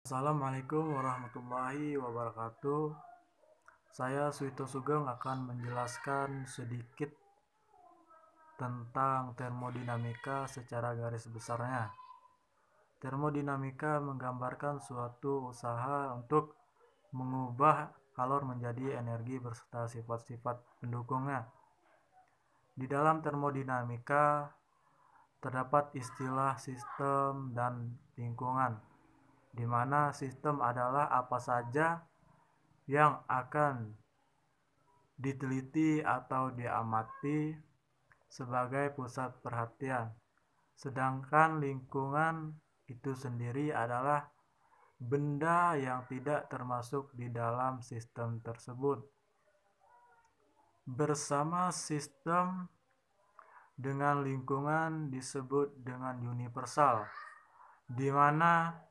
Assalamualaikum warahmatullahi wabarakatuh. Saya Suito Sugeng akan menjelaskan sedikit tentang termodinamika secara garis besarnya. Termodinamika menggambarkan suatu usaha untuk mengubah kalor menjadi energi beserta sifat-sifat pendukungnya. Di dalam termodinamika terdapat istilah sistem dan lingkungan, di mana sistem adalah apa saja yang akan diteliti atau diamati sebagai pusat perhatian, sedangkan lingkungan itu sendiri adalah benda yang tidak termasuk di dalam sistem tersebut. Bersama sistem dengan lingkungan disebut dengan universal, di mana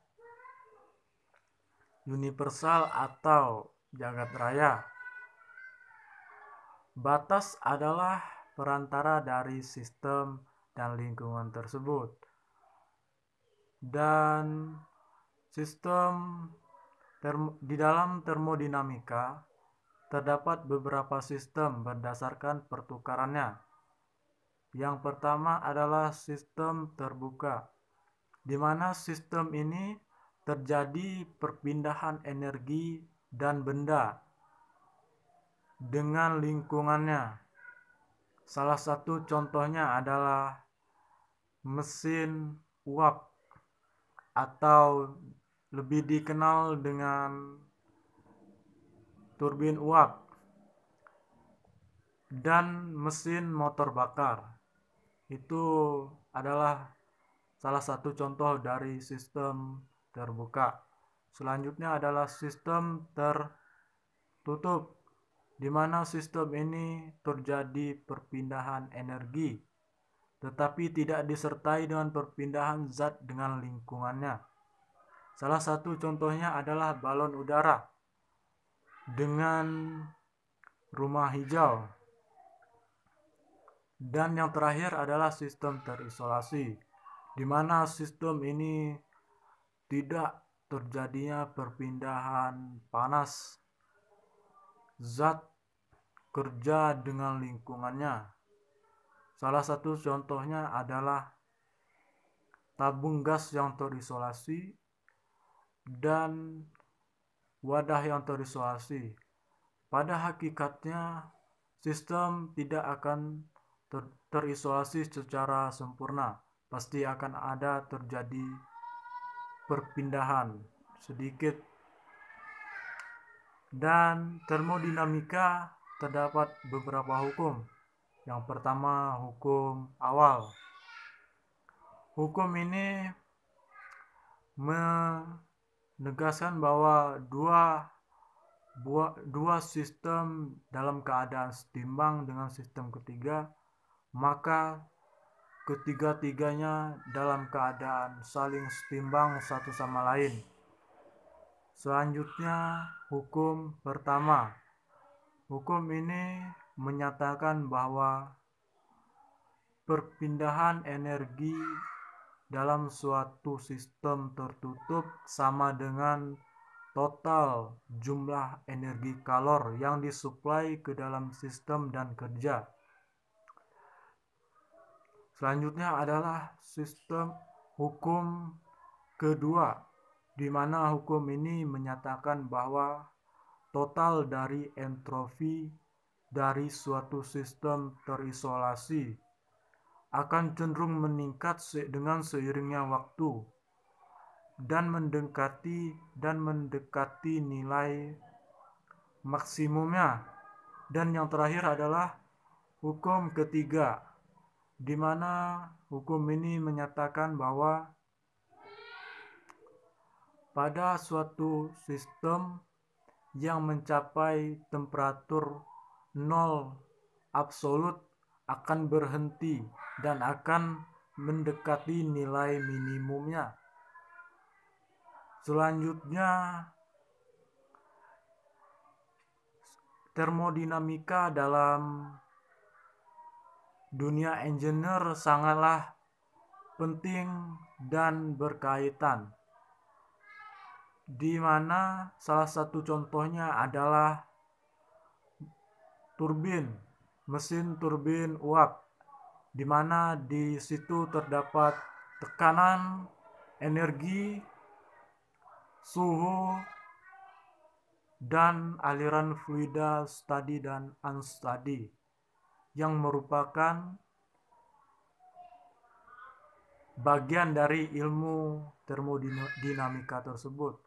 universal atau jagat raya. Batas adalah perantara dari sistem dan lingkungan tersebut. Dan sistem di dalam termodinamika terdapat beberapa sistem berdasarkan pertukarannya. Yang pertama adalah sistem terbuka, di mana sistem ini terjadi perpindahan energi dan benda dengan lingkungannya. Salah satu contohnya adalah mesin uap atau lebih dikenal dengan turbin uap dan mesin motor bakar. Itu adalah salah satu contoh dari sistem terbuka. Selanjutnya adalah sistem tertutup, di mana sistem ini terjadi perpindahan energi, tetapi tidak disertai dengan perpindahan zat dengan lingkungannya. Salah satu contohnya adalah balon udara dengan rumah hijau. Dan yang terakhir adalah sistem terisolasi, di mana sistem ini tidak terjadinya perpindahan panas zat kerja dengan lingkungannya. Salah satu contohnya adalah tabung gas yang terisolasi dan wadah yang terisolasi. Pada hakikatnya, sistem tidak akan terisolasi secara sempurna. Pasti akan ada terjadi perpindahan sedikit. Dan termodinamika terdapat beberapa hukum. Yang pertama, hukum awal. Hukum ini menegaskan bahwa dua sistem dalam keadaan setimbang dengan sistem ketiga, maka ketiga-tiganya dalam keadaan saling setimbang satu sama lain. Selanjutnya, hukum pertama. Hukum ini menyatakan bahwa perpindahan energi dalam suatu sistem tertutup sama dengan total jumlah energi kalor yang disuplai ke dalam sistem dan kerja. Selanjutnya adalah sistem hukum kedua, di mana hukum ini menyatakan bahwa total dari entropi dari suatu sistem terisolasi akan cenderung meningkat dengan seiringnya waktu dan mendekati nilai maksimumnya. Dan yang terakhir adalah hukum ketiga, di mana hukum ini menyatakan bahwa pada suatu sistem yang mencapai temperatur nol absolut akan berhenti dan akan mendekati nilai minimumnya. Selanjutnya, termodinamika dalam dunia engineer sangatlah penting dan berkaitan. di mana salah satu contohnya adalah turbin, mesin turbin uap, di mana di situ terdapat tekanan, energi, suhu, dan aliran fluida steady dan unsteady yang merupakan bagian dari ilmu termodinamika tersebut.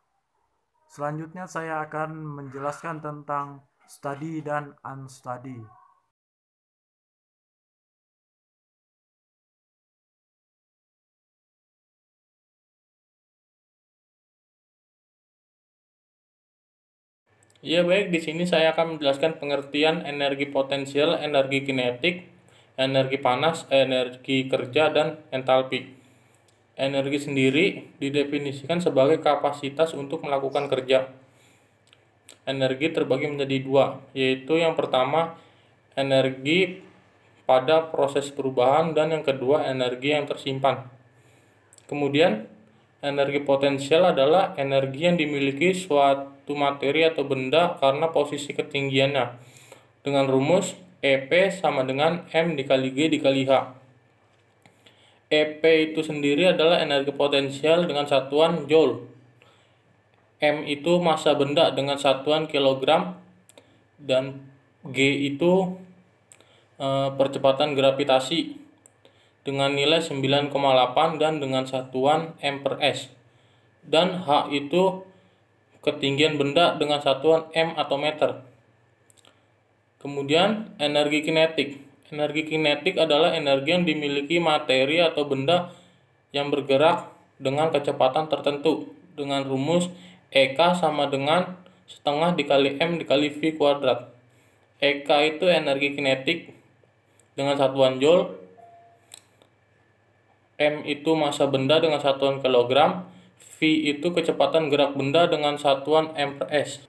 Selanjutnya saya akan menjelaskan tentang steady dan unsteady. Ya baik, di sini saya akan menjelaskan pengertian energi potensial, energi kinetik, energi panas, energi kerja, dan entalpi. Energi sendiri didefinisikan sebagai kapasitas untuk melakukan kerja. Energi terbagi menjadi dua, yaitu yang pertama energi pada proses perubahan dan yang kedua energi yang tersimpan. Kemudian energi potensial adalah energi yang dimiliki suatu materi atau benda karena posisi ketinggiannya dengan rumus EP sama dengan M dikali G dikali H. EP itu sendiri adalah energi potensial dengan satuan joule. M itu massa benda dengan satuan kilogram dan G itu percepatan gravitasi dengan nilai 9,8 dan dengan satuan M per S. Dan H itu ketinggian benda dengan satuan M atau meter. Kemudian energi kinetik. Energi kinetik adalah energi yang dimiliki materi atau benda yang bergerak dengan kecepatan tertentu dengan rumus EK sama dengan setengah dikali M dikali V kuadrat. EK itu energi kinetik dengan satuan joule, M itu massa benda dengan satuan kilogram, V itu kecepatan gerak benda dengan satuan M per S.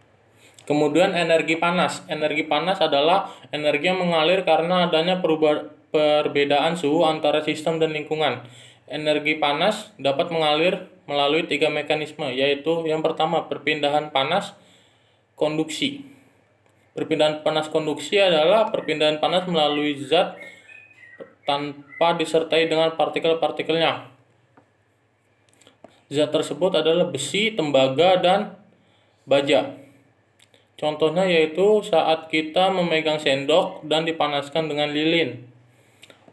Kemudian energi panas. Energi panas adalah energi yang mengalir karena adanya perbedaan suhu antara sistem dan lingkungan. Energi panas dapat mengalir melalui 3 mekanisme, yaitu yang pertama perpindahan panas konduksi. Perpindahan panas konduksi adalah perpindahan panas melalui zat tanpa disertai dengan partikel-partikelnya. Zat tersebut adalah besi, tembaga, dan baja. Contohnya yaitu saat kita memegang sendok dan dipanaskan dengan lilin.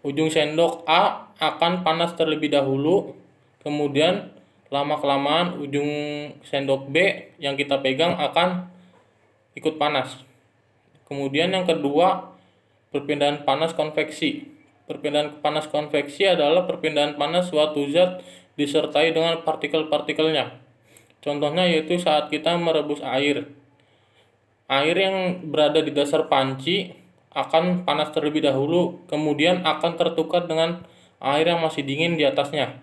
Ujung sendok A akan panas terlebih dahulu, kemudian lama-kelamaan ujung sendok B yang kita pegang akan ikut panas. Kemudian yang kedua, perpindahan panas konveksi. Perpindahan panas konveksi adalah perpindahan panas suatu zat disertai dengan partikel-partikelnya. Contohnya yaitu saat kita merebus air. Air yang berada di dasar panci akan panas terlebih dahulu, kemudian akan tertukar dengan air yang masih dingin di atasnya.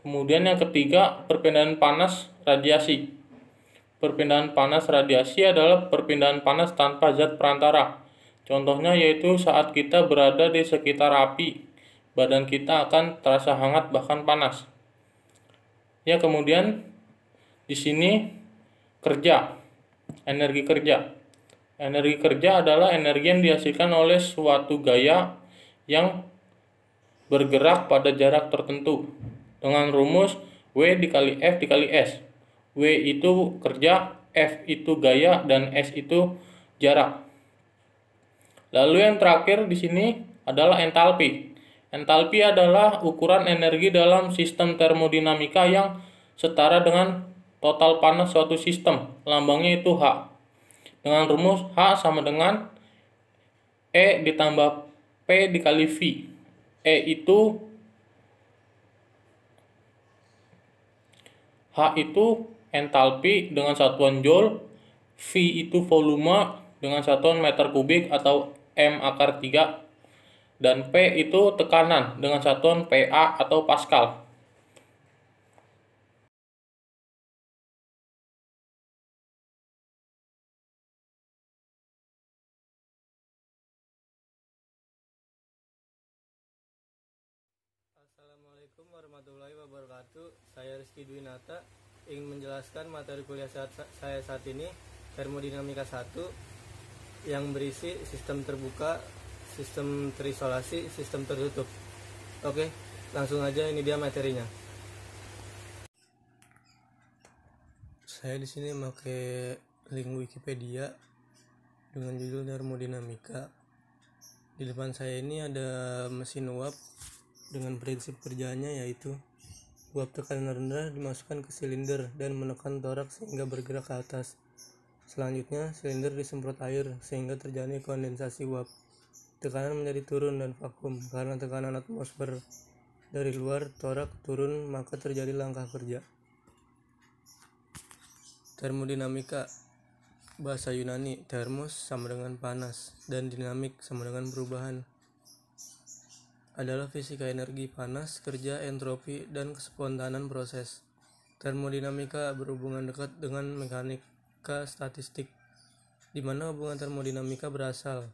Kemudian yang ketiga, perpindahan panas radiasi. Perpindahan panas radiasi adalah perpindahan panas tanpa zat perantara. Contohnya yaitu saat kita berada di sekitar api, badan kita akan terasa hangat bahkan panas. Ya, kemudian di sini kerja. Energi kerja. Energi kerja adalah energi yang dihasilkan oleh suatu gaya yang bergerak pada jarak tertentu dengan rumus W dikali F dikali S. W itu kerja, F itu gaya, dan S itu jarak. Lalu yang terakhir di sini adalah entalpi. Entalpi adalah ukuran energi dalam sistem termodinamika yang setara dengan total panas suatu sistem. Lambangnya itu H. Dengan rumus H sama dengan E ditambah P dikali V. E itu H itu entalpi dengan satuan joule, V itu volume dengan satuan meter kubik atau M akar 3, dan P itu tekanan dengan satuan PA atau Pascal. Assalamualaikum warahmatullahi wabarakatuh. Saya Rizky Dwinata. ingin menjelaskan materi kuliah saya saat ini, termodinamika 1, yang berisi sistem terbuka, sistem terisolasi, sistem tertutup. Oke, langsung aja, ini dia materinya. Saya di sini pakai link Wikipedia dengan judul termodinamika. Di depan saya ini ada mesin uap dengan prinsip kerjanya, yaitu uap tekanan rendah dimasukkan ke silinder dan menekan torak sehingga bergerak ke atas. Selanjutnya, silinder disemprot air sehingga terjadi kondensasi uap. Tekanan menjadi turun dan vakum. Karena tekanan atmosfer dari luar torak turun, maka terjadi langkah kerja. Termodinamika, bahasa Yunani, thermos sama dengan panas dan dinamik sama dengan perubahan, adalah fisika energi, panas, kerja, entropi, dan kespontanan proses. Termodinamika berhubungan dekat dengan mekanika statistik, di mana hubungan termodinamika berasal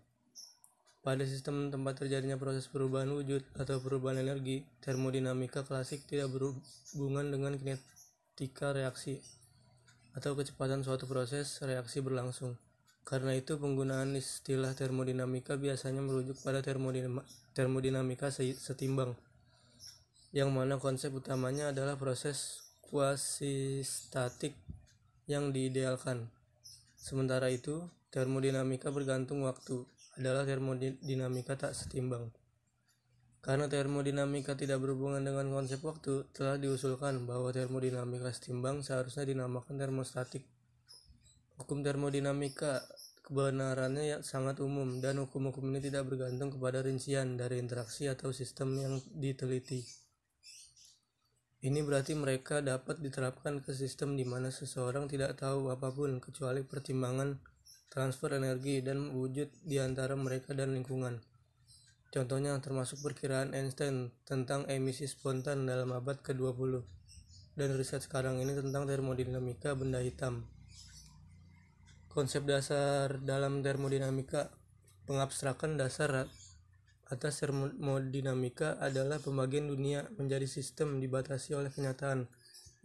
pada sistem tempat terjadinya proses perubahan wujud atau perubahan energi. Termodinamika klasik tidak berhubungan dengan kinetika reaksi atau kecepatan suatu proses reaksi berlangsung. Karena itu, penggunaan istilah termodinamika biasanya merujuk pada termodinamika setimbang, yang mana konsep utamanya adalah proses kuasistatik yang diidealkan. Sementara itu, termodinamika bergantung waktu adalah termodinamika tak setimbang. Karena termodinamika tidak berhubungan dengan konsep waktu, telah diusulkan bahwa termodinamika setimbang seharusnya dinamakan termostatik. Hukum termodinamika kebenarannya sangat umum, dan hukum-hukum ini tidak bergantung kepada rincian dari interaksi atau sistem yang diteliti. Ini berarti mereka dapat diterapkan ke sistem di mana seseorang tidak tahu apapun kecuali pertimbangan transfer energi dan wujud di antara mereka dan lingkungan. Contohnya termasuk perkiraan Einstein tentang emisi spontan dalam abad ke-20, dan riset sekarang ini tentang termodinamika benda hitam. Konsep dasar dalam termodinamika, pengabstrakan dasar atas termodinamika adalah pembagian dunia menjadi sistem dibatasi oleh kenyataan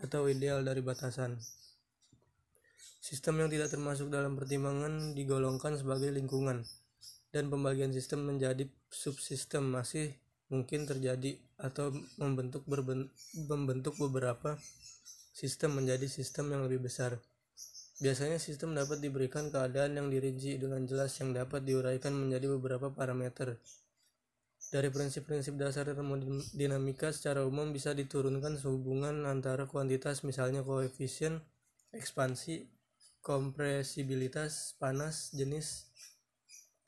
atau ideal dari batasan. Sistem yang tidak termasuk dalam pertimbangan digolongkan sebagai lingkungan, dan pembagian sistem menjadi subsistem masih mungkin terjadi atau membentuk beberapa sistem menjadi sistem yang lebih besar. Biasanya sistem dapat diberikan keadaan yang dirinci dengan jelas yang dapat diuraikan menjadi beberapa parameter. Dari prinsip-prinsip dasar termodinamika secara umum bisa diturunkan sehubungan antara kuantitas, misalnya koefisien ekspansi, kompresibilitas panas, jenis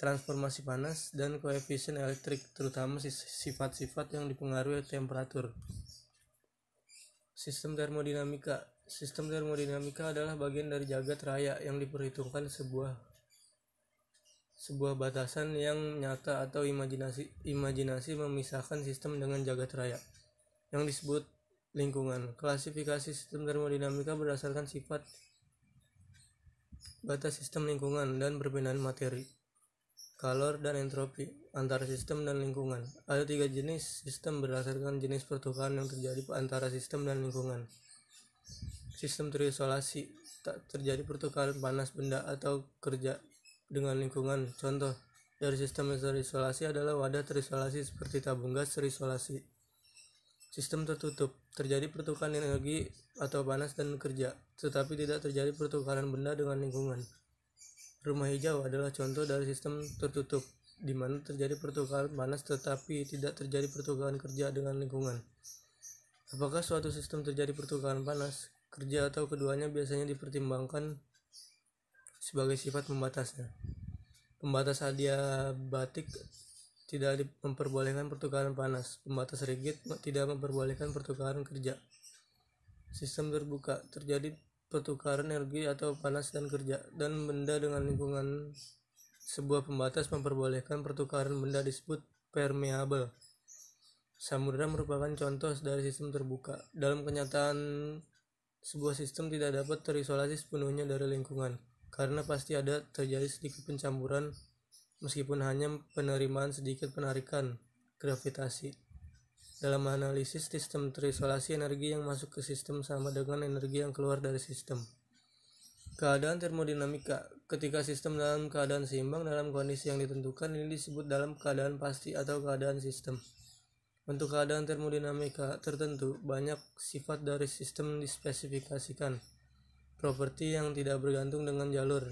transformasi panas, dan koefisien elektrik, terutama sifat-sifat yang dipengaruhi temperatur. Sistem termodinamika adalah bagian dari jagat raya yang diperhitungkan sebuah batasan yang nyata atau imajinasi memisahkan sistem dengan jagat raya yang disebut lingkungan. Klasifikasi sistem termodinamika berdasarkan sifat batas sistem lingkungan dan perbedaan materi, kalor, dan entropi antara sistem dan lingkungan. Ada 3 jenis sistem berdasarkan jenis pertukaran yang terjadi antara sistem dan lingkungan. Sistem terisolasi, tak terjadi pertukaran panas benda atau kerja dengan lingkungan. Contoh dari sistem terisolasi adalah wadah terisolasi seperti tabung gas terisolasi. Sistem tertutup, terjadi pertukaran energi atau panas dan kerja, tetapi tidak terjadi pertukaran benda dengan lingkungan. Rumah hijau adalah contoh dari sistem tertutup, di mana terjadi pertukaran panas tetapi tidak terjadi pertukaran kerja dengan lingkungan. Apakah suatu sistem terjadi pertukaran panas, kerja, atau keduanya biasanya dipertimbangkan sebagai sifat pembatasnya. Pembatas adiabatik tidak memperbolehkan pertukaran panas. Pembatas rigid tidak memperbolehkan pertukaran kerja. Sistem terbuka, terjadi pertukaran energi atau panas dan kerja dan benda dengan lingkungan. Sebuah pembatas memperbolehkan pertukaran benda disebut permeable. Samudra merupakan contoh dari sistem terbuka. Dalam kenyataan, sebuah sistem tidak dapat terisolasi sepenuhnya dari lingkungan, karena pasti ada terjadi sedikit pencampuran, meskipun hanya penerimaan sedikit penarikan gravitasi. Dalam analisis sistem terisolasi, energi yang masuk ke sistem sama dengan energi yang keluar dari sistem. Keadaan termodinamika. Ketika sistem dalam keadaan seimbang dalam kondisi yang ditentukan, ini disebut dalam keadaan pasti atau keadaan sistem. Untuk keadaan termodinamika tertentu, banyak sifat dari sistem dispesifikasikan. Properti yang tidak bergantung dengan jalur,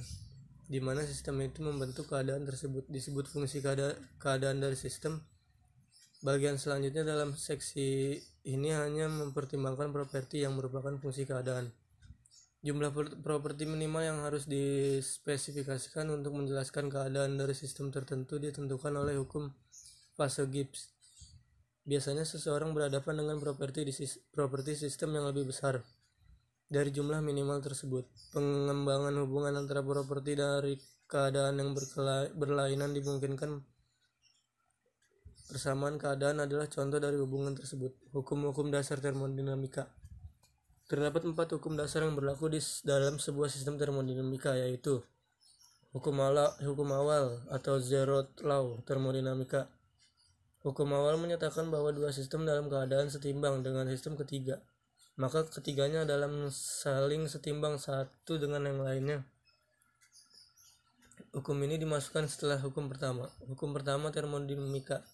di mana sistem itu membentuk keadaan tersebut, disebut fungsi keadaan dari sistem. Bagian selanjutnya dalam seksi ini hanya mempertimbangkan properti yang merupakan fungsi keadaan. Jumlah properti minimal yang harus dispesifikasikan untuk menjelaskan keadaan dari sistem tertentu ditentukan oleh hukum Fase-Gibbs. Biasanya seseorang berhadapan dengan properti sistem yang lebih besar dari jumlah minimal tersebut. Pengembangan hubungan antara properti dari keadaan yang berlainan dimungkinkan. Persamaan keadaan adalah contoh dari hubungan tersebut. Hukum-hukum dasar termodinamika. Terdapat 4 hukum dasar yang berlaku di dalam sebuah sistem termodinamika, yaitu hukum awal atau zeroth law termodinamika. Hukum awal menyatakan bahwa dua sistem dalam keadaan setimbang dengan sistem ketiga, maka ketiganya dalam saling setimbang satu dengan yang lainnya. Hukum ini dimasukkan setelah hukum pertama. Hukum pertama termodinamika.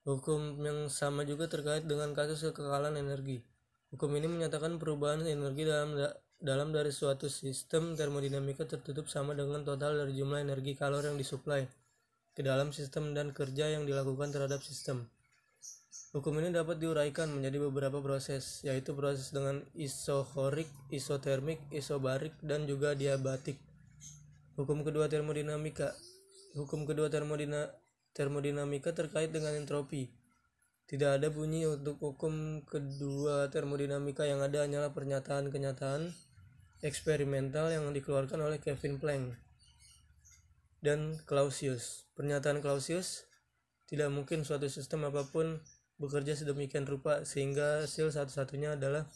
Hukum yang sama juga terkait dengan kasus kekekalan energi. Hukum ini menyatakan perubahan energi dalam dari suatu sistem termodinamika tertutup sama dengan total dari jumlah energi kalor yang disuplai ke dalam sistem dan kerja yang dilakukan terhadap sistem. Hukum ini dapat diuraikan menjadi beberapa proses, yaitu proses dengan isochorik, isotermik, isobarik, dan juga diabatik. Hukum kedua termodinamika. Hukum kedua termodinamika terkait dengan entropi. Tidak ada bunyi untuk hukum kedua termodinamika, yang ada hanyalah pernyataan-kenyataan eksperimental yang dikeluarkan oleh Kevin Planck dan Clausius. Pernyataan Clausius, tidak mungkin suatu sistem apapun bekerja sedemikian rupa sehingga hasil satu-satunya adalah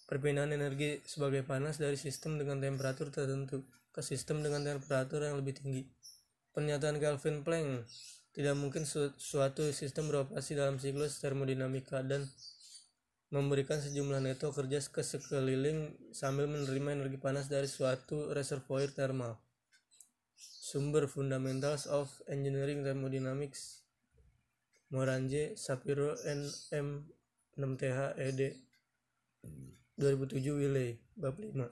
perpindahan energi sebagai panas dari sistem dengan temperatur tertentu ke sistem dengan temperatur yang lebih tinggi. Pernyataan Kelvin Planck, tidak mungkin suatu sistem beroperasi dalam siklus termodinamika dan memberikan sejumlah neto kerja ke sekeliling sambil menerima energi panas dari suatu reservoir thermal. Sumber Fundamentals of Engineering Thermodynamics, Moranje, Shapiro, N.M. 6th ed. 2007 Wiley, bab 5.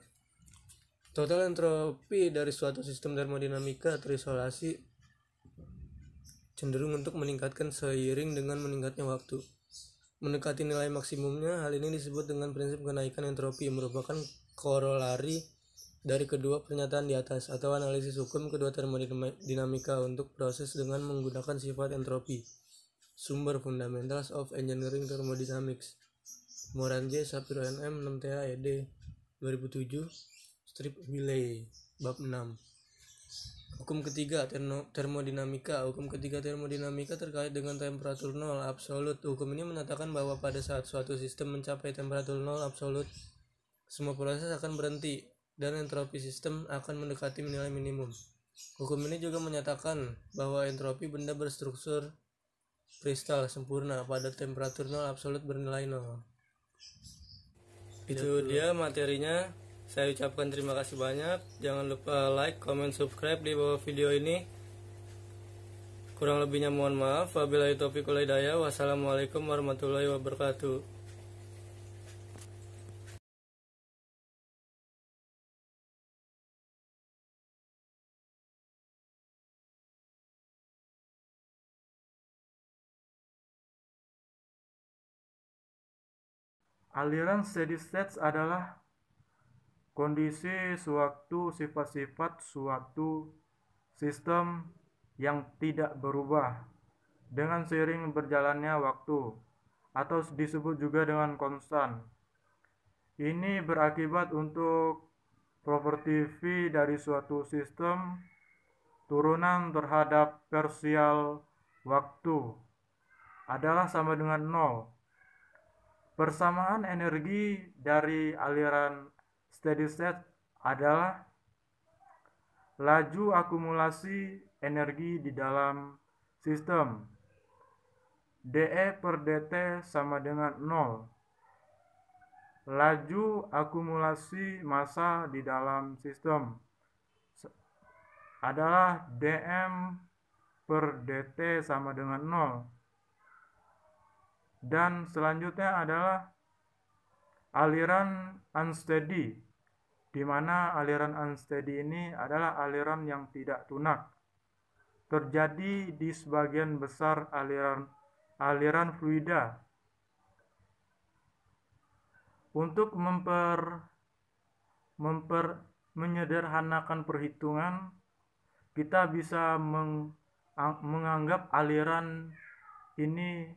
Total entropi dari suatu sistem termodinamika terisolasi cenderung untuk meningkatkan seiring dengan meningkatnya waktu. Mendekati nilai maksimumnya, hal ini disebut dengan prinsip kenaikan entropi, merupakan korolari dari kedua pernyataan di atas, atau analisis hukum kedua termodinamika untuk proses dengan menggunakan sifat entropi. Sumber Fundamentals of Engineering Thermodynamics, Moranje, Shapiro, N.M. 6th ed. 2007, strip Wiley, bab 6. Hukum ketiga termodinamika. Hukum ketiga termodinamika terkait dengan temperatur nol absolut. Hukum ini menyatakan bahwa pada saat suatu sistem mencapai temperatur nol absolut, semua proses akan berhenti dan entropi sistem akan mendekati nilai minimum. Hukum ini juga menyatakan bahwa entropi benda berstruktur kristal sempurna pada temperatur nol absolut bernilai nol. Itu dia materinya. Saya ucapkan terima kasih banyak. Jangan lupa like, comment, subscribe di bawah video ini. Kurang lebihnya mohon maaf. Wabillahi taufiq wal hidayah. Wassalamualaikum warahmatullahi wabarakatuh. Aliran steady state adalah kondisi suatu sifat-sifat suatu sistem yang tidak berubah dengan seiring berjalannya waktu, atau disebut juga dengan konstan. Ini berakibat untuk properti V dari suatu sistem turunan terhadap parsial waktu adalah sama dengan 0. Persamaan energi dari aliran steady state adalah laju akumulasi energi di dalam sistem dE per dt sama dengan 0. Laju akumulasi massa di dalam sistem adalah dm per dt sama dengan 0. Dan selanjutnya adalah aliran unsteady, di mana aliran unsteady ini adalah aliran yang tidak tunak. Terjadi di sebagian besar aliran fluida. Untuk menyederhanakan perhitungan, kita bisa menganggap aliran ini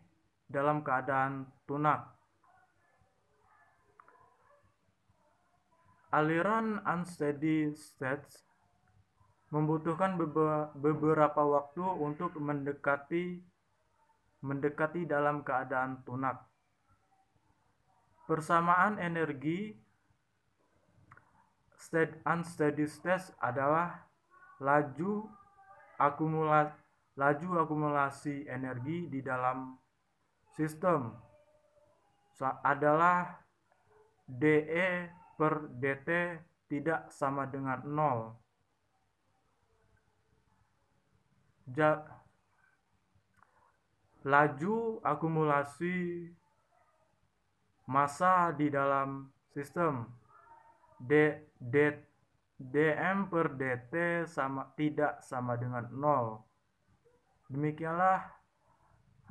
dalam keadaan tunak. Aliran unsteady states membutuhkan beberapa waktu untuk mendekati dalam keadaan tunak. Persamaan energi unsteady state adalah laju akumulasi energi di dalam sistem adalah dE per dt tidak sama dengan 0. Laju akumulasi massa di dalam sistem dm per dt tidak sama dengan 0. Demikianlah,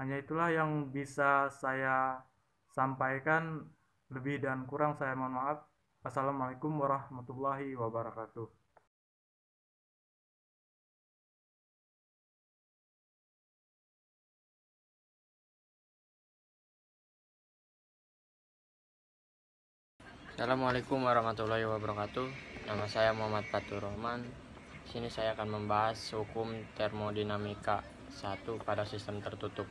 hanya itulah yang bisa saya sampaikan. Lebih dan kurang saya mohon maaf. Assalamualaikum warahmatullahi wabarakatuh. Assalamualaikum warahmatullahi wabarakatuh. Nama saya Muhammad Fatur Rahman. Di sini saya akan membahas hukum termodinamika 1 pada sistem tertutup.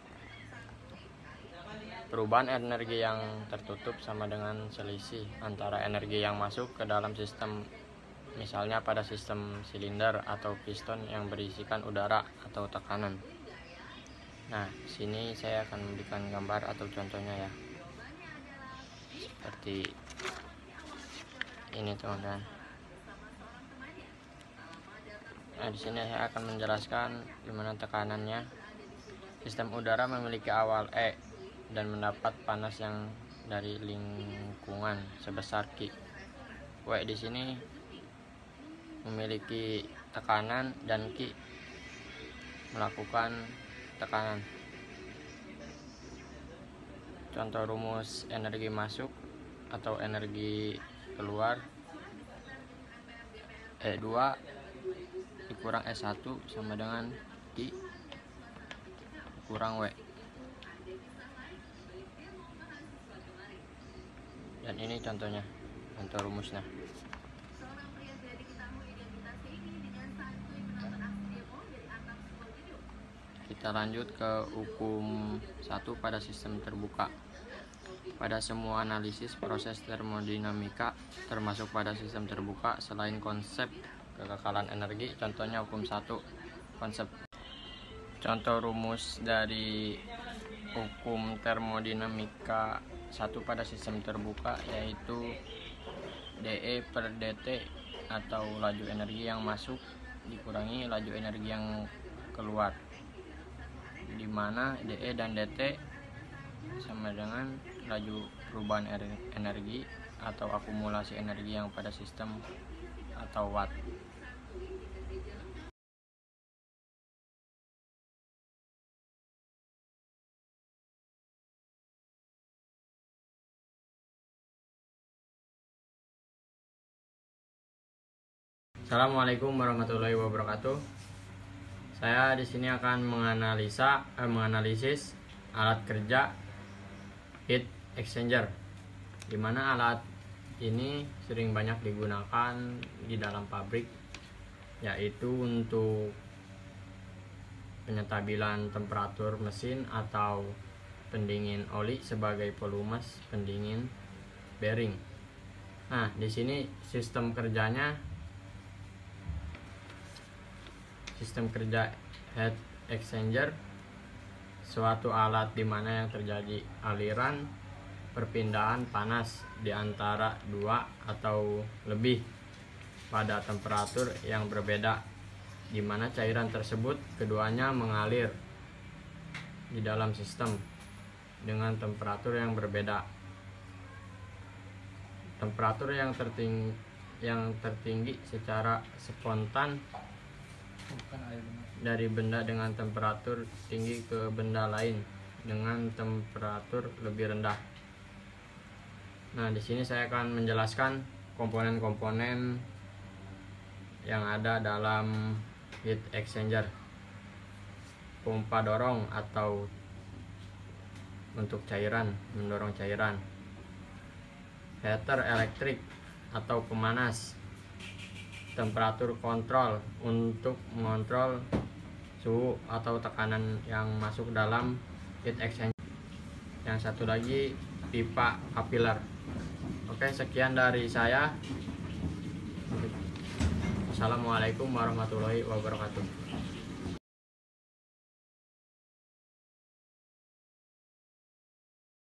Perubahan energi yang tertutup sama dengan selisih antara energi yang masuk ke dalam sistem, misalnya pada sistem silinder atau piston yang berisikan udara atau tekanan. Nah, di sini saya akan memberikan gambar atau contohnya ya. Seperti ini teman-teman. Nah, di sini saya akan menjelaskan gimana tekanannya. Sistem udara memiliki awal E dan mendapat panas yang dari lingkungan sebesar Q. W di sini memiliki tekanan dan Q melakukan tekanan. Contoh rumus energi masuk atau energi keluar, E2 dikurang E1 sama dengan I kurang W. Dan ini contohnya, contoh rumusnya. Kita lanjut ke hukum 1 pada sistem terbuka. Pada semua analisis proses termodinamika, termasuk pada sistem terbuka, selain konsep kekekalan energi, contohnya hukum 1 konsep. Contoh rumus dari hukum termodinamika 1 pada sistem terbuka yaitu dE per dt atau laju energi yang masuk dikurangi laju energi yang keluar, di mana dE dan dt sama dengan laju perubahan energi atau akumulasi energi yang pada sistem atau watt. Assalamualaikum warahmatullahi wabarakatuh. Saya di sini akan menganalisis alat kerja heat exchanger, di mana alat ini sering banyak digunakan di dalam pabrik, yaitu untuk penyetabilan temperatur mesin atau pendingin oli sebagai pelumas pendingin bearing. Nah, di sini sistem kerja heat exchanger suatu alat di mana yang terjadi aliran perpindahan panas di antara dua atau lebih pada temperatur yang berbeda, di mana cairan tersebut keduanya mengalir di dalam sistem dengan temperatur yang berbeda. Temperatur yang tertinggi secara spontan dari benda dengan temperatur tinggi ke benda lain dengan temperatur lebih rendah. Nah, di sini saya akan menjelaskan komponen-komponen yang ada dalam heat exchanger. Pompa dorong atau untuk cairan, mendorong cairan. Heater elektrik atau pemanas. Temperatur kontrol untuk mengontrol suhu atau tekanan yang masuk dalam heat exchanger. Yang satu lagi pipa kapiler. Oke, sekian dari saya. Assalamualaikum warahmatullahi wabarakatuh.